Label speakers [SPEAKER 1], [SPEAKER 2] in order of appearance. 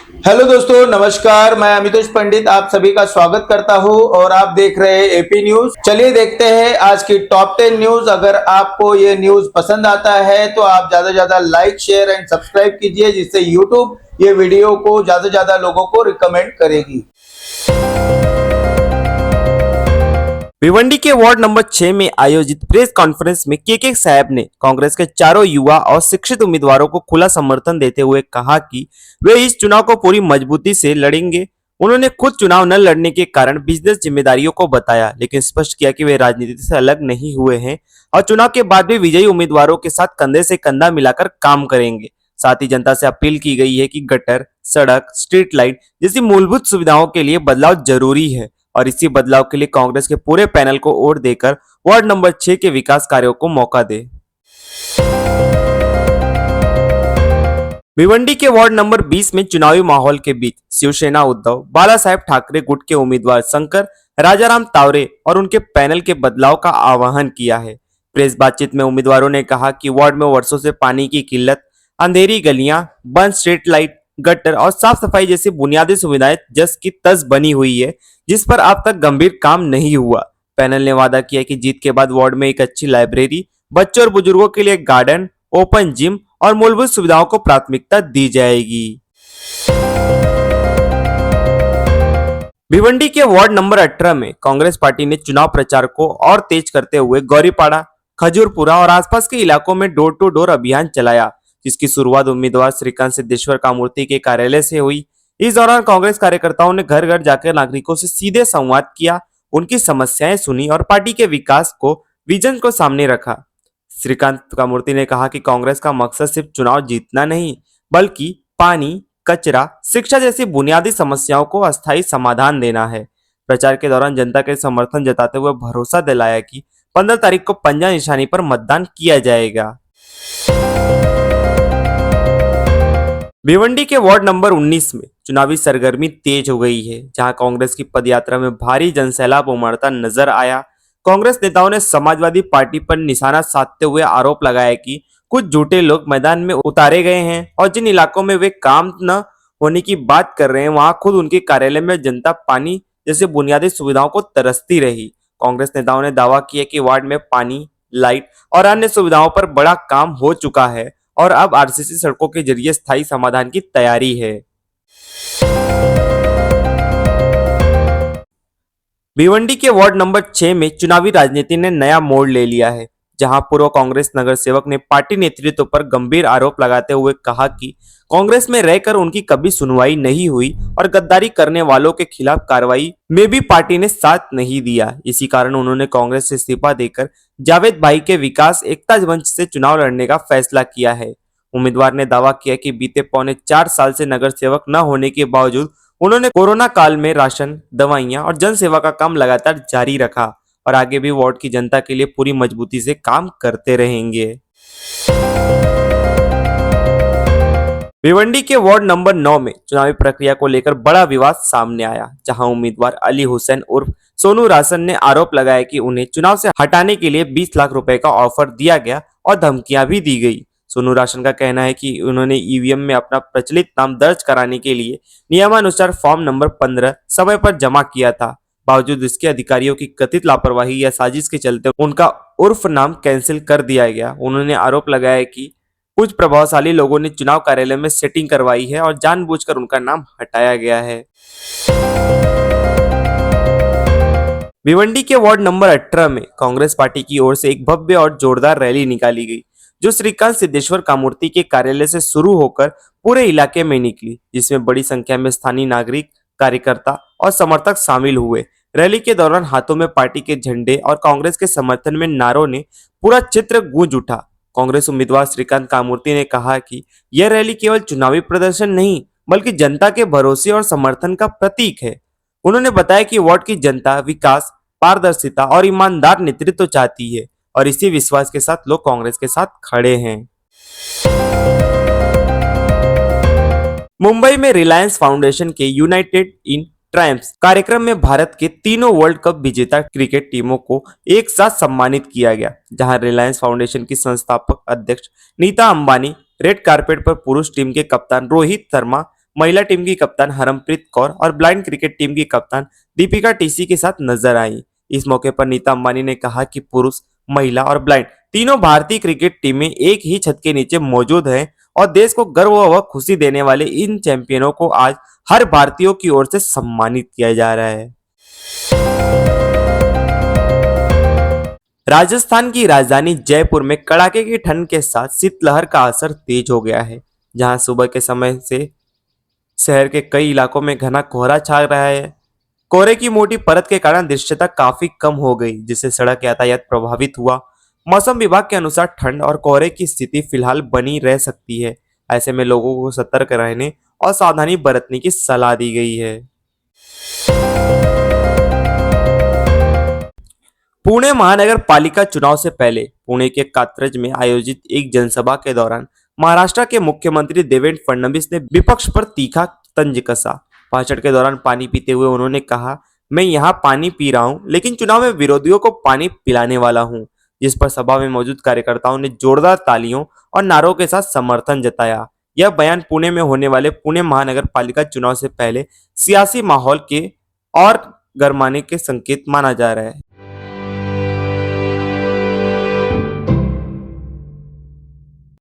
[SPEAKER 1] Hello दोस्तों, नमस्कार। मैं अमितोष पंडित आप सभी का स्वागत करता हूं और आप देख रहे हैं एपी न्यूज। चलिए देखते हैं आज की टॉप 10 न्यूज। अगर आपको ये न्यूज पसंद आता है तो आप ज्यादा से ज्यादा लाइक, शेयर एंड सब्सक्राइब कीजिए, जिससे यूट्यूब ये वीडियो को ज्यादा से ज्यादा लोगों को रिकमेंड करेगी।
[SPEAKER 2] भिवंडी के वार्ड नंबर 6 में आयोजित प्रेस कॉन्फ्रेंस में के साहब ने कांग्रेस के चारों युवा और शिक्षित उम्मीदवारों को खुला समर्थन देते हुए कहा कि वे इस चुनाव को पूरी मजबूती से लड़ेंगे। उन्होंने खुद चुनाव न लड़ने के कारण बिजनेस जिम्मेदारियों को बताया, लेकिन स्पष्ट किया कि वे राजनीति से अलग नहीं हुए हैं और चुनाव के बाद भी विजयी उम्मीदवारों के साथ कंधे से कंधा मिलाकर काम करेंगे। साथ ही जनता से अपील की गई है कि गटर, सड़क, स्ट्रीट लाइट जैसी मूलभूत सुविधाओं के लिए बदलाव जरूरी है और इसी बदलाव के लिए कांग्रेस के पूरे पैनल को वोट देकर वार्ड नंबर 6 के विकास कार्यों को मौका दे। भिवंडी के वार्ड नंबर 20 में चुनावी माहौल के बीच शिवसेना उद्धव बाला साहेब ठाकरे गुट के उम्मीदवार शंकर राजाराम तावरे और उनके पैनल के बदलाव का आह्वान किया है। प्रेस बातचीत में उम्मीदवारों ने कहा कि वार्ड में वर्षों से पानी की किल्लत, अंधेरी गलियां, बंद स्ट्रीट लाइट, गटर और साफ सफाई जैसी बुनियादी सुविधाएं जस की तस बनी हुई है, जिस पर अब तक गंभीर काम नहीं हुआ। पैनल ने वादा किया कि जीत के बाद वार्ड में एक अच्छी लाइब्रेरी, बच्चों और बुजुर्गों के लिए गार्डन, ओपन जिम और मूलभूत सुविधाओं को प्राथमिकता दी जाएगी। भिवंडी के वार्ड नंबर 18 में कांग्रेस पार्टी ने चुनाव प्रचार को और तेज करते हुए गौरीपाड़ा, खजूरपुरा और आसपास के इलाकों में डोर टू डोर अभियान चलाया, जिसकी शुरुआत उम्मीदवार श्रीकांत सिद्धेश्वर कामूर्ति के कार्यालय से हुई। इस दौरान कांग्रेस कार्यकर्ताओं ने घर घर जाकर नागरिकों से सीधे संवाद किया, उनकी समस्याएं सुनी और पार्टी के विकास को विजन को सामने रखा। श्रीकांत कामूर्ति ने कहा कि कांग्रेस का मकसद सिर्फ चुनाव जीतना नहीं, बल्कि पानी, कचरा, शिक्षा जैसी बुनियादी समस्याओं को अस्थायी समाधान देना है। प्रचार के दौरान जनता के समर्थन जताते हुए भरोसा दिलाया कि 15 तारीख को पंजा निशानी पर मतदान किया जाएगा। भिवंडी के वार्ड नंबर 19 में चुनावी सरगर्मी तेज हो गई है, जहां कांग्रेस की पदयात्रा में भारी जनसैलाब उमड़ता नजर आया। कांग्रेस नेताओं ने समाजवादी पार्टी पर निशाना साधते हुए आरोप लगाया कि कुछ झूठे लोग मैदान में उतारे गए हैं और जिन इलाकों में वे काम न होने की बात कर रहे हैं, वहां खुद उनके कार्यालय में जनता पानी जैसे बुनियादी सुविधाओं को तरसती रही। कांग्रेस नेताओं ने दावा किया कि वार्ड में पानी, लाइट और अन्य सुविधाओं पर बड़ा काम हो चुका है और अब आरसीसी सड़कों के जरिए स्थायी समाधान की तैयारी है। भिवंडी के वार्ड नंबर 6 में चुनावी राजनीति ने नया मोड़ ले लिया है, जहां पूर्व कांग्रेस नगर सेवक ने पार्टी नेतृत्व पर गंभीर आरोप लगाते हुए कहा कि कांग्रेस में रहकर उनकी कभी सुनवाई नहीं हुई और गद्दारी करने वालों के खिलाफ कार्रवाई में भी पार्टी ने साथ नहीं दिया। इसी कारण उन्होंने कांग्रेस से इस्तीफा देकर जावेद भाई के विकास एकता मंच से चुनाव लड़ने का फैसला किया है। उम्मीदवार ने दावा किया कि बीते पौने 4 साल से नगर सेवक न होने के बावजूद उन्होंने कोरोना काल में राशन, दवाइयां और जन सेवा का काम लगातार जारी रखा और आगे भी वार्ड की जनता के लिए पूरी मजबूती से काम करते रहेंगे। भिवंडी के वार्ड नंबर 9 में चुनावी प्रक्रिया को लेकर बड़ा विवाद सामने आया, जहां उम्मीदवार अली हुसैन उर्फ सोनू राशन ने आरोप लगाया कि उन्हें चुनाव से हटाने के लिए 20 लाख रुपए का ऑफर दिया गया और धमकियां भी दी गई। सोनू राशन का कहना है कि उन्होंने ईवीएम में अपना प्रचलित नाम दर्ज कराने के लिए नियमानुसार फॉर्म नंबर 15 समय पर जमा किया था। बावजूद इसके अधिकारियों की कथित लापरवाही या साजिश के चलते उनका उर्फ नाम कैंसिल कर दिया गया। उन्होंने आरोप लगाया कि कुछ प्रभावशाली लोगों ने चुनाव कार्यालय में सेटिंग करवाई है और जानबूझकर उनका नाम हटाया गया है। भिवंडी के वार्ड नंबर 18 में कांग्रेस पार्टी की ओर से एक भव्य और जोरदार रैली निकाली गई, जो श्रीकांत सिद्धेश्वर कामूर्ति के कार्यालय से शुरू होकर पूरे इलाके में निकली, जिसमें बड़ी संख्या में स्थानीय नागरिक, कार्यकर्ता और समर्थक शामिल हुए। रैली के दौरान हाथों में पार्टी के झंडे और कांग्रेस के समर्थन में नारों ने पूरा चित्र गूंज उठा। कांग्रेस उम्मीदवार श्रीकांत कामूर्ति ने कहा कि यह रैली केवल चुनावी प्रदर्शन नहीं, बल्कि जनता के भरोसे और समर्थन का प्रतीक है। उन्होंने बताया कि वार्ड की जनता विकास, पारदर्शिता और ईमानदार नेतृत्व चाहती है और इसी विश्वास के साथ लोग कांग्रेस के साथ खड़े हैं। मुंबई में रिलायंस फाउंडेशन के यूनाइटेड इन ट्रायम्फ्स कार्यक्रम में भारत के तीनों वर्ल्ड कप विजेता क्रिकेट टीमों को एक साथ सम्मानित किया गया, जहां रिलायंस फाउंडेशन की संस्थापक अध्यक्ष नीता अंबानी, रेड कारपेट पर पुरुष टीम के कप्तान रोहित शर्मा, महिला टीम की कप्तान हरमप्रीत कौर और ब्लाइंड क्रिकेट टीम की कप्तान दीपिका टीसी के साथ नजर आई। इस मौके पर नीता अंबानी ने कहा कि पुरुष, महिला और ब्लाइंड तीनों भारतीय क्रिकेट टीमें एक ही छत के नीचे मौजूद हैं और देश को गर्व व खुशी देने वाले इन चैंपियनों को आज हर भारतीयों की ओर से सम्मानित किया जा रहा है। राजस्थान की राजधानी जयपुर में कड़ाके की ठंड के साथ शीतलहर का असर तेज हो गया है, जहां सुबह के समय से शहर के कई इलाकों में घना कोहरा छा रहा है। कोहरे की मोटी परत के कारण दृश्यता काफी कम हो गई, जिससे सड़क यातायात प्रभावित हुआ। मौसम विभाग के अनुसार ठंड और कोहरे की स्थिति फिलहाल बनी रह सकती है। ऐसे में लोगों को सतर्क रहने और सावधानी बरतने की सलाह दी गई है। पुणे महानगर पालिका चुनाव से पहले पुणे के कात्रज में आयोजित एक जनसभा के दौरान महाराष्ट्र के मुख्यमंत्री देवेंद्र फडणवीस ने विपक्ष पर तीखा तंज कसा। भाषण के दौरान पानी पीते हुए उन्होंने कहा, मैं यहाँ पानी पी रहा हूँ, लेकिन चुनाव में विरोधियों को पानी पिलाने वाला हूँ। जिस पर सभा में मौजूद कार्यकर्ताओं ने जोरदार तालियों और नारों के साथ समर्थन जताया। यह बयान पुणे में होने वाले पुणे महानगर पालिका चुनाव से पहले सियासी माहौल के और गरमाने के संकेत माना जा रहा है।